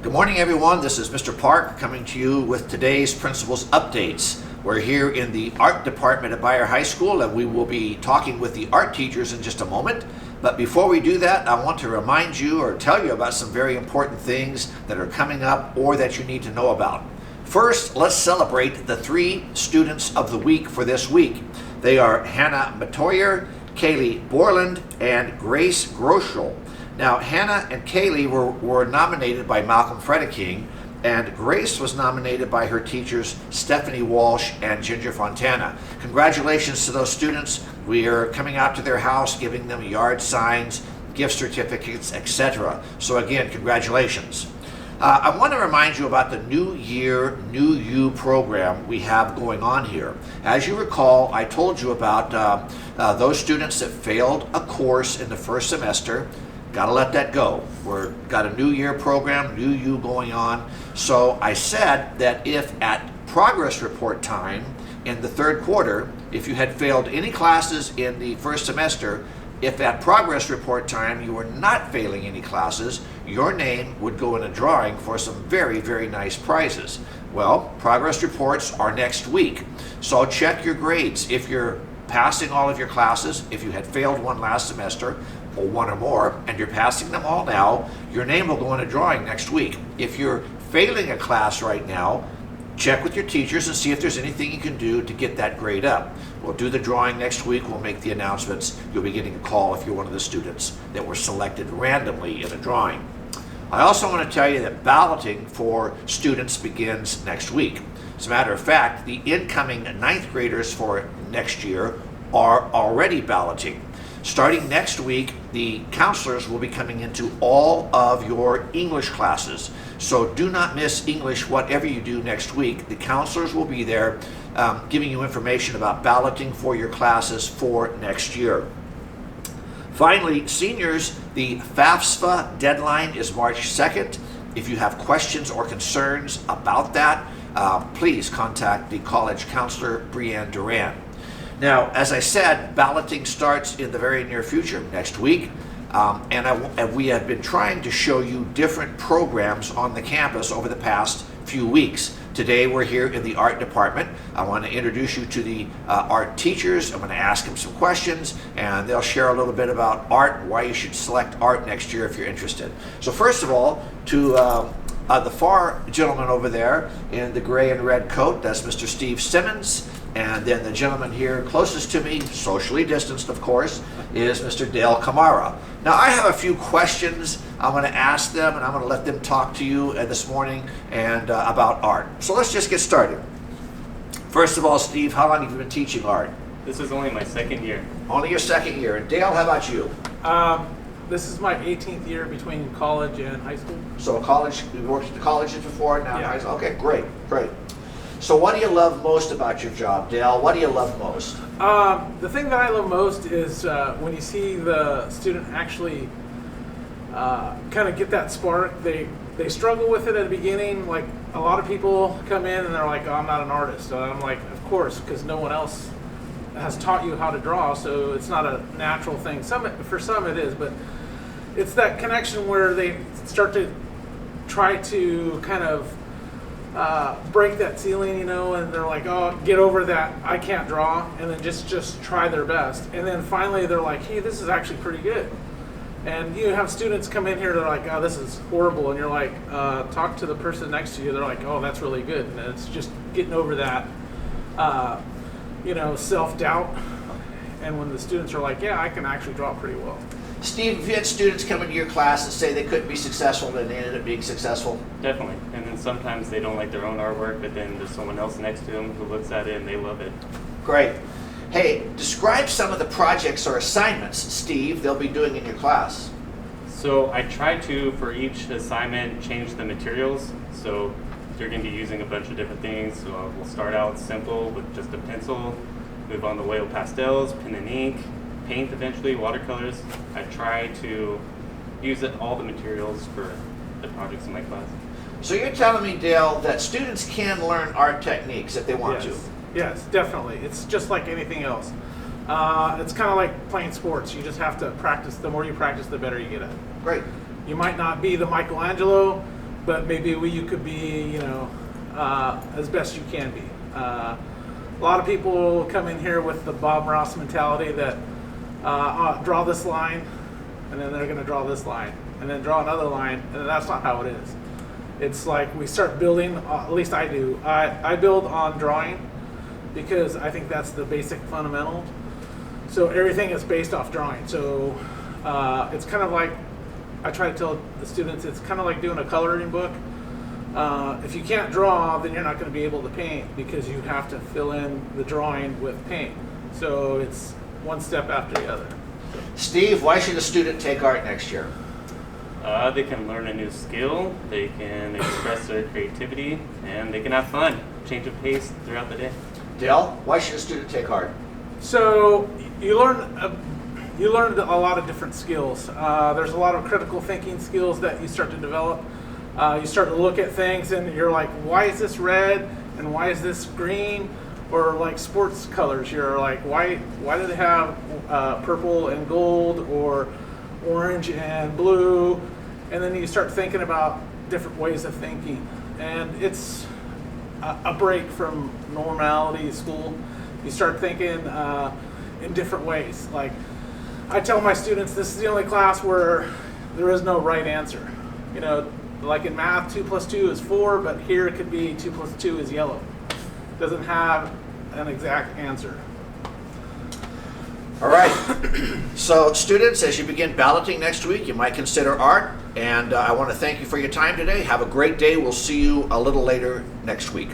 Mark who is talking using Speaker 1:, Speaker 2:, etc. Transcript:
Speaker 1: Good morning, everyone. This is Mr. Park coming to you with today's Principal's Updates. We're here in the art department at Beyer High School, and we will be talking with the art teachers in just a moment. But before we do that, I want to remind you or tell you about some very important things that are coming up or that you need to know about. First, let's celebrate the 3 students of the week for this week. They are Hannah Matoyer, Kaylee Borland, and Grace Groschel. Now, Hannah and Kaylee were nominated by Malcolm Fredeking, and Grace was nominated by her teachers Stephanie Walsh and Ginger Fontana. Congratulations to those students. We are coming out to their house, giving them yard signs, gift certificates, etc. So again, congratulations. I want to remind you about the New Year, New You program we have going on here. As you recall, I told you about those students that failed a course in the first semester. Got to let that go. We've got a New Year program, New You going on. So I said that if at progress report time in the 3rd quarter, if you had failed any classes in the first semester, if at progress report time you were not failing any classes, your name would go in a drawing for some very, very nice prizes. Well, progress reports are next week. So check your grades. If you're passing all of your classes, if you had failed one last semester, or one or more, and you're passing them all now, your name will go in a drawing next week. If you're failing a class right now, check with your teachers and see if there's anything you can do to get that grade up. We'll do the drawing next week. We'll make the announcements. You'll be getting a call if you're one of the students that were selected randomly in a drawing. I also want to tell you that balloting for students begins next week. As a matter of fact, the incoming 9th graders for next year are already balloting. Starting next week, the counselors will be coming into all of your English classes. So do not miss English whatever you do next week. The counselors will be there giving you information about balloting for your classes for next year. Finally, seniors, the FAFSA deadline is March 2nd. If you have questions or concerns about that, please contact the college counselor, Brianne Duran. Now, as I said, balloting starts in the very near future, next week, and we have been trying to show you different programs on the campus over the past few weeks. Today, we're here in the art department. I want to introduce you to the art teachers. I'm going to ask them some questions, and they'll share a little bit about art and why you should select art next year if you're interested. So first of all, to the far gentleman over there in the gray and red coat, that's Mr. Steve Simmons. And then the gentleman here closest to me, socially distanced of course, is Mr. Dale Kamara. Now I have a few questions I'm going to ask them, and I'm going to let them talk to you this morning and about art. So let's just get started. First of all, Steve, how long have you been teaching art?
Speaker 2: This is only my 2nd year.
Speaker 1: Only your 2nd year. And Dale, how about you?
Speaker 3: This is my 18th year between college and high school.
Speaker 1: So college, you worked at the colleges before, now
Speaker 3: Yeah.
Speaker 1: high school. Okay, great. So what do you love most about your job, Dale? What do you love most?
Speaker 3: The thing that I love most is when you see the student actually kind of get that spark. They struggle with it at the beginning. Like a lot of people come in and they're like, "Oh, I'm not an artist." And I'm like, "Of course, because no one else has taught you how to draw, so it's not a natural thing." For some it is, but it's that connection where they start to try to kind of break that ceiling, and they're like, "Oh, get over that, I can't draw," and then just try their best. And then finally they're like, "Hey, this is actually pretty good." And you have students come in here, they're like, "Oh, this is horrible," and you're like, talk to the person next to you, they're like, "Oh, that's really good." And it's just getting over that, self-doubt. And when the students are like, "Yeah, I can actually draw pretty well."
Speaker 1: Steve, have you had students come into your class and say they couldn't be successful and they ended up being successful?
Speaker 2: Definitely. And then sometimes they don't like their own artwork, but then there's someone else next to them who looks at it and they love it.
Speaker 1: Great. Hey, describe some of the projects or assignments, Steve, they'll be doing in your class.
Speaker 2: So I try to, for each assignment, change the materials. So you're going to be using a bunch of different things. So we'll start out simple with just a pencil, move on to oil pastels, pen and ink, paint eventually, watercolors. I try to use all the materials for the projects in my class.
Speaker 1: So you're telling me, Dale, that students can learn art techniques if they want to?
Speaker 3: Yes, definitely. It's just like anything else. It's kind of like playing sports. You just have to practice. The more you practice, the better you get at it.
Speaker 1: Great.
Speaker 3: You might not be the Michelangelo, but maybe you could be, as best you can be. A lot of people come in here with the Bob Ross mentality that draw this line, and then they're going to draw this line, and then draw another line, and that's not how it is. It's like we start building, at least I do. I build on drawing because I think that's the basic fundamental. So everything is based off drawing. So it's kind of like, I try to tell the students, it's kind of like doing a coloring book. If you can't draw, then you're not going to be able to paint because you have to fill in the drawing with paint. So it's one step after the other.
Speaker 1: Steve, why should a student take art next year?
Speaker 2: They can learn a new skill, they can express their creativity, and they can have fun, change of pace throughout the day.
Speaker 1: Dale, why should a student take art?
Speaker 3: So you learn a lot of different skills. There's a lot of critical thinking skills that you start to develop. You start to look at things and you're like, why is this red and why is this green? Or like sports colors, you're like, why do they have purple and gold or orange and blue? And then you start thinking about different ways of thinking. And it's a break from normality school. You start thinking in different ways. Like I tell my students, this is the only class where there is no right answer. Like in math, 2 + 2 is 4, but here it could be 2 + 2 is yellow. Doesn't have an exact answer.
Speaker 1: All right. So students, as you begin balloting next week, you might consider art. And I want to thank you for your time today. Have a great day. We'll see you a little later next week.